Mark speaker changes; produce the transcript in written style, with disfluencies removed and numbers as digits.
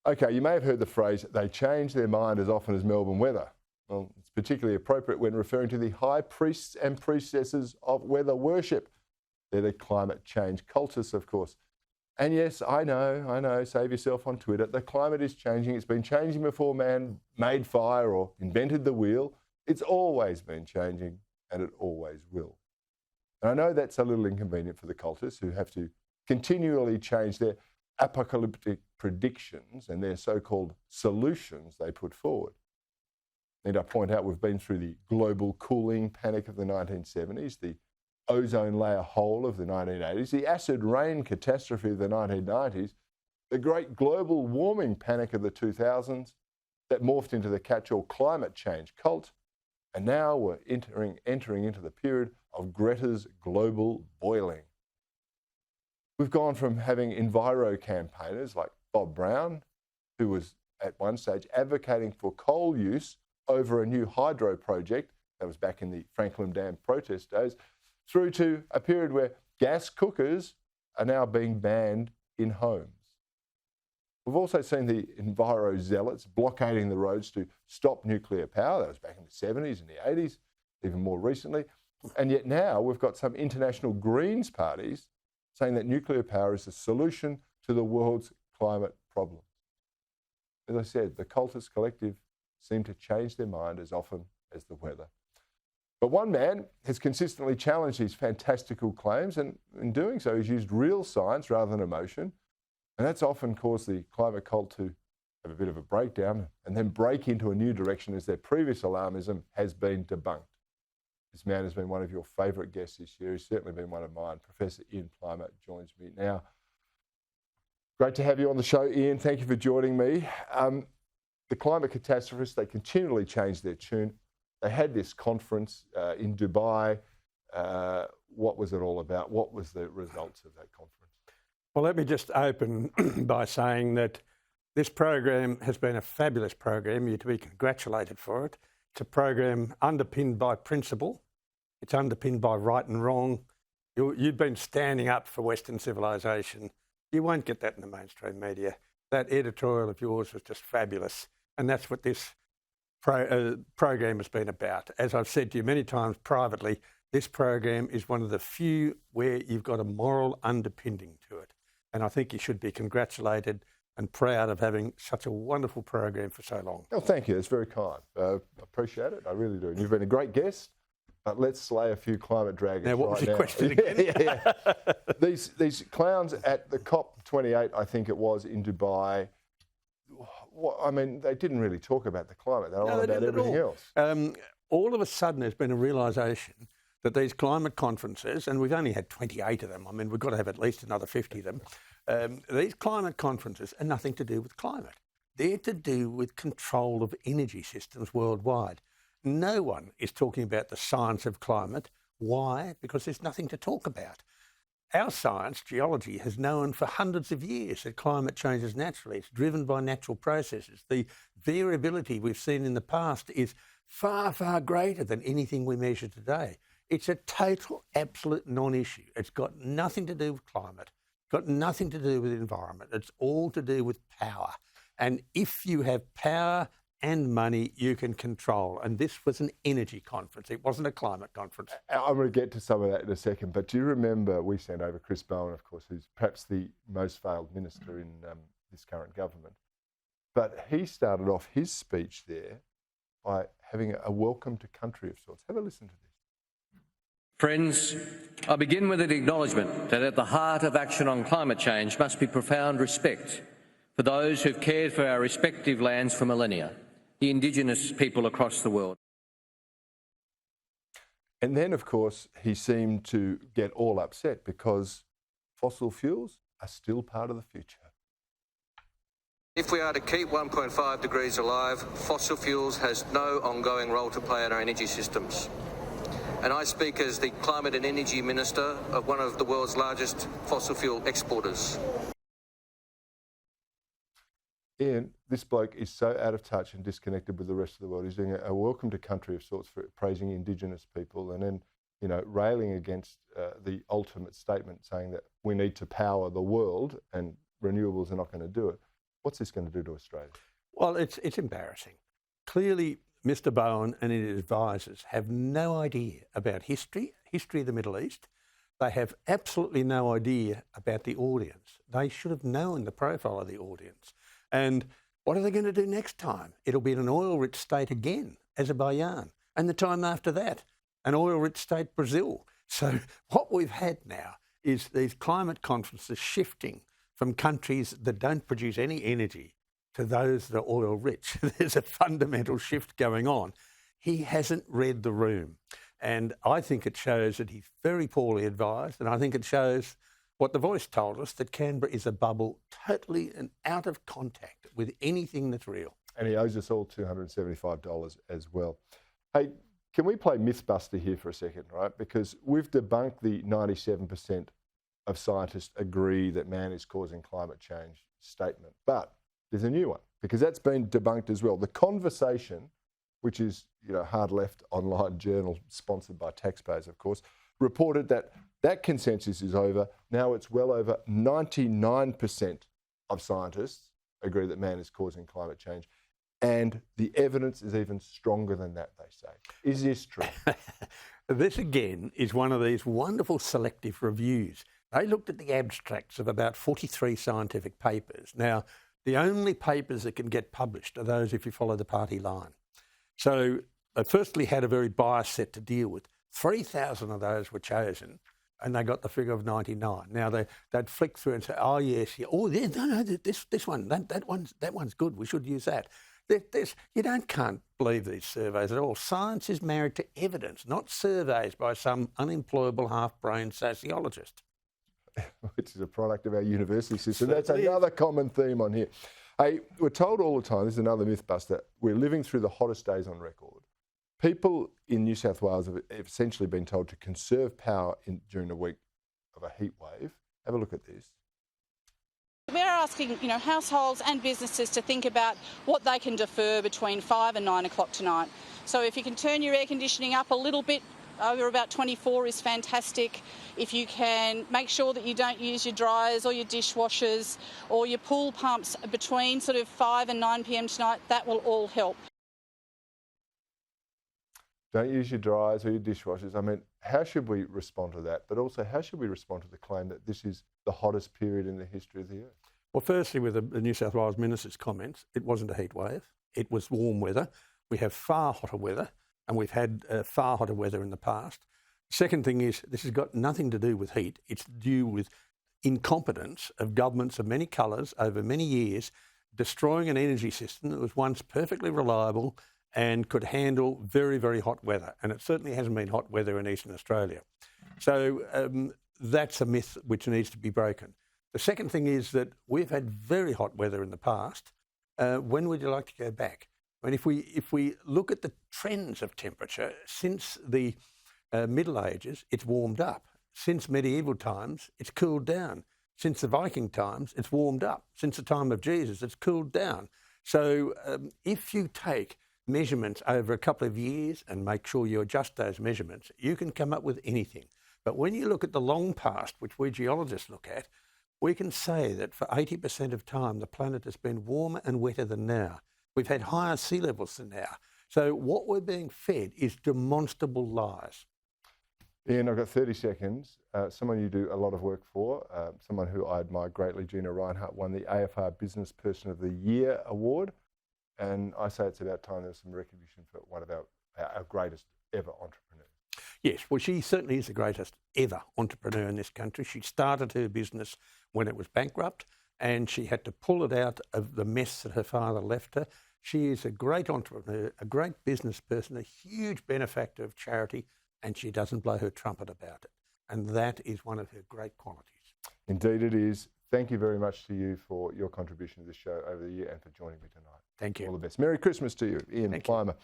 Speaker 1: Okay, you may have heard the phrase, they change their mind as often as Melbourne weather. Well, it's particularly appropriate when referring to the high priests and priestesses of weather worship. They're the climate change cultists, of course. And yes, I know, save yourself on Twitter. The climate is changing. It's been changing before man made fire or invented the wheel. It's always been changing, and it always will. And I know that's a little inconvenient for the cultists who have to continually change their apocalyptic predictions and their so-called solutions they put forward. Need I point out we've been through the global cooling panic of the 1970s, the ozone layer hole of the 1980s, the acid rain catastrophe of the 1990s, the great global warming panic of the 2000s that morphed into the catch-all climate change cult, and now we're entering into the period of Greta's global boiling. We've gone from having enviro campaigners like Bob Brown, who was at one stage advocating for coal use over a new hydro project, that was back in the Franklin Dam protest days, through to a period where gas cookers are now being banned in homes. We've also seen the enviro zealots blockading the roads to stop nuclear power. That was back in the 70s and the 80s, even more recently. And yet now we've got some international Greens parties saying that nuclear power is the solution to the world's climate problems. As I said, the cultist collective seem to change their mind as often as the weather. But one man has consistently challenged these fantastical claims, and in doing so, he's used real science rather than emotion. And that's often caused the climate cult to have a bit of a breakdown and then break into a new direction as their previous alarmism has been debunked. This man has been one of your favourite guests this year. He's certainly been one of mine. Professor Ian Plimer joins me now. Great to have you on the show, Ian. Thank you for joining me. The climate catastrophists, they continually change their tune. They had this conference in Dubai. What was it all about? What was the results of that conference?
Speaker 2: Well, let me just open by saying that this program has been a fabulous program. You're to be congratulated for it. It's a program underpinned by principle. It's underpinned by right and wrong. You've been standing up for Western civilization. You won't get that in the mainstream media. That editorial of yours was just fabulous. And that's what this program has been about. As I've said to you many times privately, this program is one of the few where you've got a moral underpinning to it. And I think you should be congratulated and proud of having such a wonderful program for so long.
Speaker 1: Oh, thank you. That's very kind. I appreciate it. I really do. And you've been a great guest, but let's slay a few climate dragons
Speaker 2: now, what was your question again?
Speaker 1: yeah. These clowns at the COP28, I think it was, in Dubai, I mean, they didn't really talk about the climate. They were all about everything else.
Speaker 2: All of a sudden, there's been a realisation that these climate conferences, and we've only had 28 of them, I mean, we've got to have at least another 50 of them, these climate conferences are nothing to do with climate. They're to do with control of energy systems worldwide. No one is talking about the science of climate. Why? Because there's nothing to talk about. Our science, geology, has known for hundreds of years that climate changes naturally. It's driven by natural processes. The variability we've seen in the past is far, far greater than anything we measure today. It's a total, absolute non-issue. It's got nothing to do with climate, got nothing to do with environment. It's all to do with power. And if you have power and money, you can control. And this was an energy conference. It wasn't a climate conference.
Speaker 1: I'm going to get to some of that in a second, but do you remember we sent over Chris Bowen, of course, who's perhaps the most failed minister in this current government. But he started off his speech there by having a welcome to country of sorts. Have a listen to this.
Speaker 3: Friends, I begin with an acknowledgement that at the heart of action on climate change must be profound respect for those who've cared for our respective lands for millennia, the Indigenous people across the world.
Speaker 1: And then, of course, he seemed to get all upset because fossil fuels are still part of the future.
Speaker 3: If we are to keep 1.5 degrees alive, fossil fuels has no ongoing role to play in our energy systems. And I speak as the Climate and Energy Minister of one of the world's largest fossil fuel exporters.
Speaker 1: Ian, this bloke is so out of touch and disconnected with the rest of the world. He's doing a welcome to country of sorts for praising Indigenous people and then, you know, railing against the ultimate statement saying that we need to power the world and renewables are not going to do it. What's this going to do to Australia?
Speaker 2: Well, it's embarrassing. Clearly, Mr. Bowen and his advisors have no idea about history of the Middle East. They have absolutely no idea about the audience. They should have known the profile of the audience. And what are they going to do next time? It'll be in an oil-rich state again, Azerbaijan. And the time after that, an oil-rich state, Brazil. So what we've had now is these climate conferences shifting from countries that don't produce any energy to those that are oil-rich. There's a fundamental shift going on. He hasn't read the room. And I think it shows that he's very poorly advised, and I think it shows what the Voice told us, that Canberra is a bubble totally and out of contact with anything that's real.
Speaker 1: And he owes us all $275 as well. Hey, can we play Mythbuster here for a second, right? Because we've debunked the 97% of scientists agree that man is causing climate change statement. But there's a new one, because that's been debunked as well. The Conversation, which is hard left online journal sponsored by taxpayers, of course, reported that that consensus is over. Now it's well over 99% of scientists agree that man is causing climate change. And the evidence is even stronger than that, they say. Is this true?
Speaker 2: This, again, is one of these wonderful selective reviews. They looked at the abstracts of about 43 scientific papers. Now, the only papers that can get published are those if you follow the party line. So they firstly had a very biased set to deal with. 3,000 of those were chosen, and they got the figure of 99. Now they'd flick through and say, "Oh yes, yeah. Oh yeah, no, this one, that one's good. We should use that." You can't believe these surveys at all. Science is married to evidence, not surveys by some unemployable half-brained sociologist.
Speaker 1: Which is a product of our university system. That's another common theme on here. Hey, we're told all the time, this is another Mythbuster, we're living through the hottest days on record. People in New South Wales have essentially been told to conserve power during a week of a heat wave. Have a look at this.
Speaker 4: We're asking, households and businesses to think about what they can defer between 5 and 9 o'clock tonight. So if you can turn your air conditioning up a little bit, over about 24 is fantastic. If you can make sure that you don't use your dryers or your dishwashers or your pool pumps between sort of 5 and 9 p.m. tonight, that will all help.
Speaker 1: Don't use your dryers or your dishwashers. I mean, how should we respond to that? But also, how should we respond to the claim that this is the hottest period in the history of the Earth?
Speaker 2: Well, firstly, with the New South Wales Minister's comments, it wasn't a heat wave. It was warm weather. We have far hotter weather, and we've had far hotter weather in the past. Second thing is, this has got nothing to do with heat. It's due with incompetence of governments of many colours over many years, destroying an energy system that was once perfectly reliable and could handle very, very hot weather. And it certainly hasn't been hot weather in Eastern Australia. So that's a myth which needs to be broken. The second thing is that we've had very hot weather in the past. When would you like to go back? I mean, if we look at the trends of temperature, since the Middle Ages, it's warmed up. Since medieval times, it's cooled down. Since the Viking times, it's warmed up. Since the time of Jesus, it's cooled down. So if you take measurements over a couple of years and make sure you adjust those measurements, you can come up with anything. But when you look at the long past, which we geologists look at, we can say that for 80% of time, the planet has been warmer and wetter than now. We've had higher sea levels than now. So what we're being fed is demonstrable lies.
Speaker 1: Ian, I've got 30 seconds. Someone you do a lot of work for, someone who I admire greatly, Gina Reinhardt, won the AFR Business Person of the Year award. And I say it's about time there's some recognition for one of our greatest ever entrepreneurs.
Speaker 2: Yes, well, she certainly is the greatest ever entrepreneur in this country. She started her business when it was bankrupt, and she had to pull it out of the mess that her father left her. She is a great entrepreneur, a great business person, a huge benefactor of charity, and she doesn't blow her trumpet about it. And that is one of her great qualities.
Speaker 1: Indeed it is. Thank you very much to you for your contribution to this show over the year and for joining me tonight.
Speaker 2: Thank you.
Speaker 1: All the best. Merry Christmas to you, Ian Plimer.